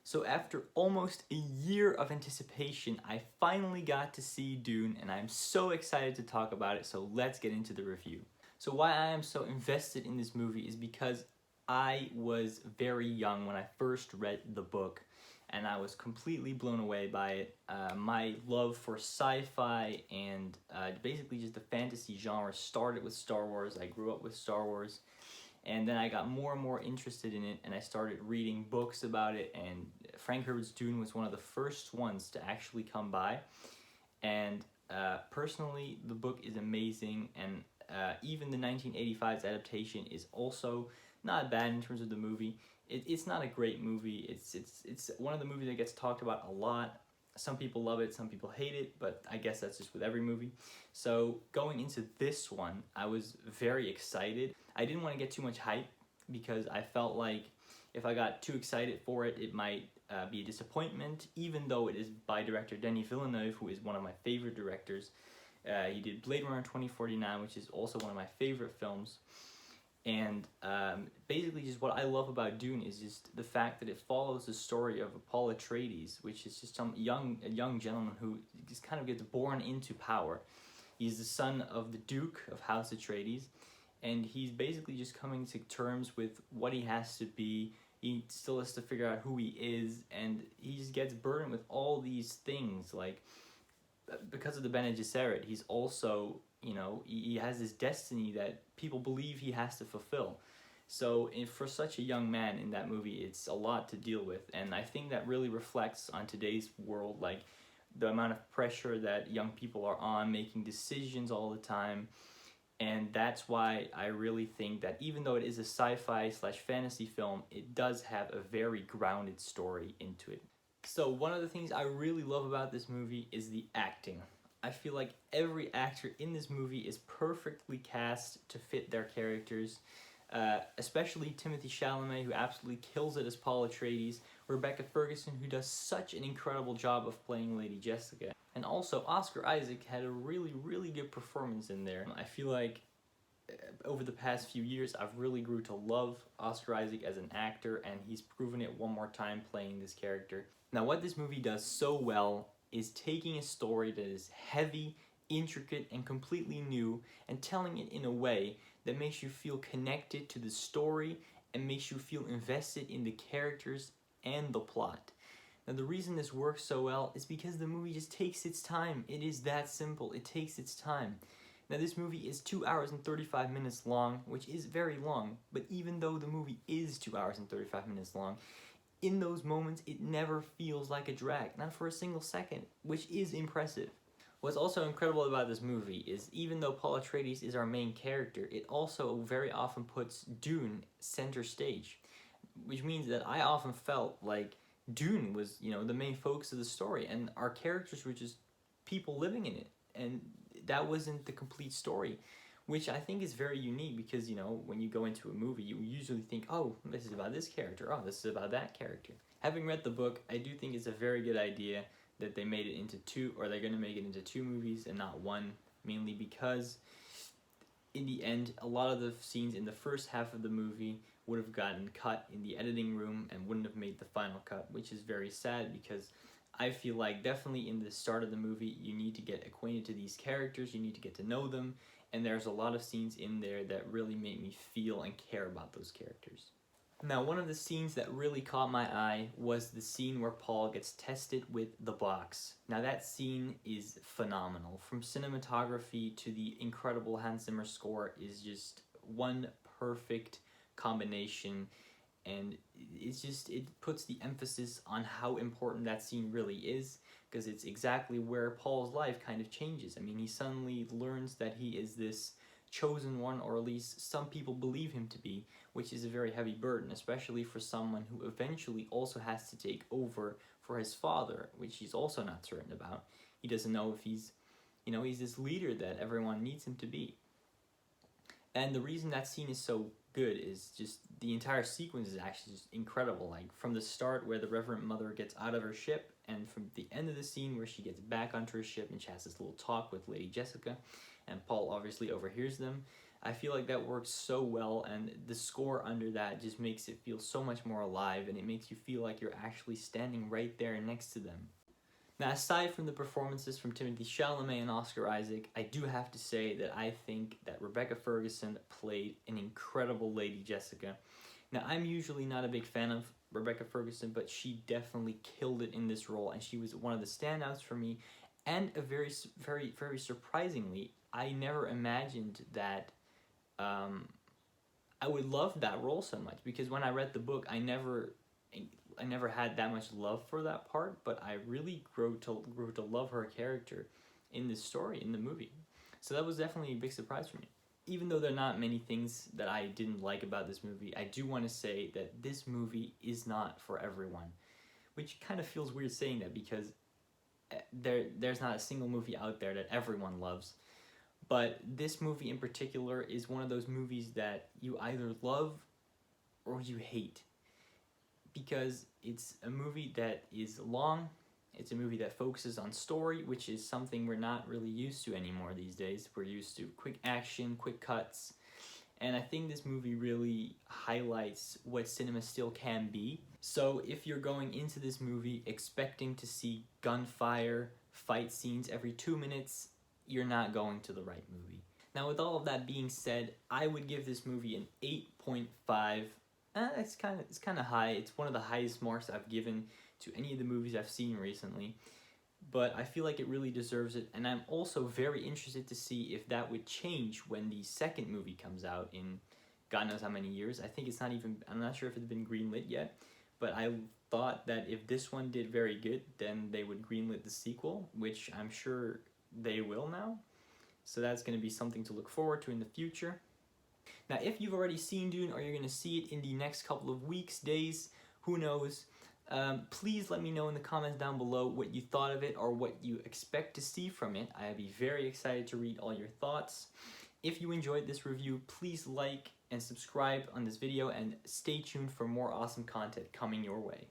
So after almost a year of anticipation, I finally got to see Dune and I'm so excited to talk about it, so let's get into the review. So why I am so invested in this movie is because I was very young when I first read the book and I was completely blown away by it. My love for sci-fi and basically just the fantasy genre started with Star Wars. I grew up with Star Wars. And then I got more and more interested in it, and I started reading books about it, and Frank Herbert's Dune was one of the first ones to actually come by. And personally, the book is amazing, and even the 1985's adaptation is also not bad in terms of the movie. It's not a great movie. It's one of the movies that gets talked about a lot. Some people love it, some people hate it, but I guess that's just with every movie. So going into this one, I was very excited. I didn't want to get too much hype because I felt like if I got too excited for it, it might be a disappointment, even though it is by director Denis Villeneuve, who is one of my favorite directors. He did Blade Runner 2049, which is also one of my favorite films. And basically just what I love about Dune is just the fact that it follows the story of Paul Atreides, which is just a young gentleman who just kind of gets born into power. He's the son of the Duke of House Atreides, and he's basically just coming to terms with what he has to be. He still has to figure out who he is, and he just gets burdened with all these things, like because of the Bene Gesserit, he's also, he has this destiny that people believe he has to fulfill. So for such a young man in that movie, it's a lot to deal with. And I think that really reflects on today's world, like the amount of pressure that young people are on, making decisions all the time. And that's why I really think that even though it is a sci-fi / fantasy film, it does have a very grounded story into it. So one of the things I really love about this movie is the acting. I feel like every actor in this movie is perfectly cast to fit their characters, especially Timothée Chalamet, who absolutely kills it as Paul Atreides, Rebecca Ferguson, who does such an incredible job of playing Lady Jessica, and also Oscar Isaac had a really, really good performance in there. I feel like over the past few years, I've really grew to love Oscar Isaac as an actor, and he's proven it one more time playing this character. Now, what this movie does so well is taking a story that is heavy, intricate, and completely new, and telling it in a way that makes you feel connected to the story and makes you feel invested in the characters and the plot. Now, the reason this works so well is because the movie just takes its time. It is that simple. It takes its time. Now, this movie is 2 hours and 35 minutes long, which is very long, but even though the movie is 2 hours and 35 minutes long, in those moments, it never feels like a drag, not for a single second, which is impressive. What's also incredible about this movie is even though Paul Atreides is our main character, it also very often puts Dune center stage, which means that I often felt like Dune was, the main focus of the story, and our characters were just people living in it, and that wasn't the complete story, which I think is very unique because, when you go into a movie, you usually think, oh, this is about this character, oh, this is about that character. Having read the book, I do think it's a very good idea that they made it into two, or they're going to make it into two movies and not one, mainly because in the end, a lot of the scenes in the first half of the movie would have gotten cut in the editing room and wouldn't have made the final cut, which is very sad because I feel like definitely in the start of the movie, you need to get acquainted to these characters, you need to get to know them, and there's a lot of scenes in there that really make me feel and care about those characters. Now, one of the scenes that really caught my eye was the scene where Paul gets tested with the box. Now, that scene is phenomenal. From cinematography to the incredible Hans Zimmer score is just one perfect combination, and it puts the emphasis on how important that scene really is, because it's exactly where Paul's life kind of changes. I mean, he suddenly learns that he is this chosen one, or at least some people believe him to be, which is a very heavy burden, especially for someone who eventually also has to take over for his father, which he's also not certain about. He doesn't know if he's this leader that everyone needs him to be. And the reason that scene is so good is just the entire sequence is actually just incredible. Like from the start where the Reverend Mother gets out of her ship, and from the end of the scene where she gets back onto her ship and she has this little talk with Lady Jessica, and Paul obviously overhears them. I feel like that works so well, and the score under that just makes it feel so much more alive, and it makes you feel like you're actually standing right there next to them. Now, aside from the performances from Timothée Chalamet and Oscar Isaac, I do have to say that I think that Rebecca Ferguson played an incredible Lady Jessica. Now, I'm usually not a big fan of Rebecca Ferguson, but she definitely killed it in this role, and she was one of the standouts for me. And very surprisingly, I never imagined that I would love that role so much, because when I read the book, I never had that much love for that part, but I really grew to love her character in this story, in the movie. So that was definitely a big surprise for me. Even though there are not many things that I didn't like about this movie, I do want to say that this movie is not for everyone, which kind of feels weird saying that, because there's not a single movie out there that everyone loves. But this movie in particular is one of those movies that you either love or you hate, because it's a movie that is long. It's a movie that focuses on story, which is something we're not really used to anymore these days. We're used to quick action, quick cuts. And I think this movie really highlights what cinema still can be. So if you're going into this movie expecting to see gunfire, fight scenes every 2 minutes, you're not going to the right movie. Now, with all of that being said, I would give this movie an 8.5. It's kind of high. It's one of the highest marks I've given to any of the movies I've seen recently. But I feel like it really deserves it, and I'm also very interested to see if that would change when the second movie comes out in God knows how many years. I'm not sure if it's been greenlit yet, but I thought that if this one did very good, then they would greenlit the sequel, which I'm sure they will now. So that's going to be something to look forward to in the future. Now, if you've already seen Dune, or you're going to see it in the next couple of weeks, days, who knows, please let me know in the comments down below what you thought of it or what you expect to see from it. I'd be very excited to read all your thoughts. If you enjoyed this review, please like and subscribe on this video, and stay tuned for more awesome content coming your way.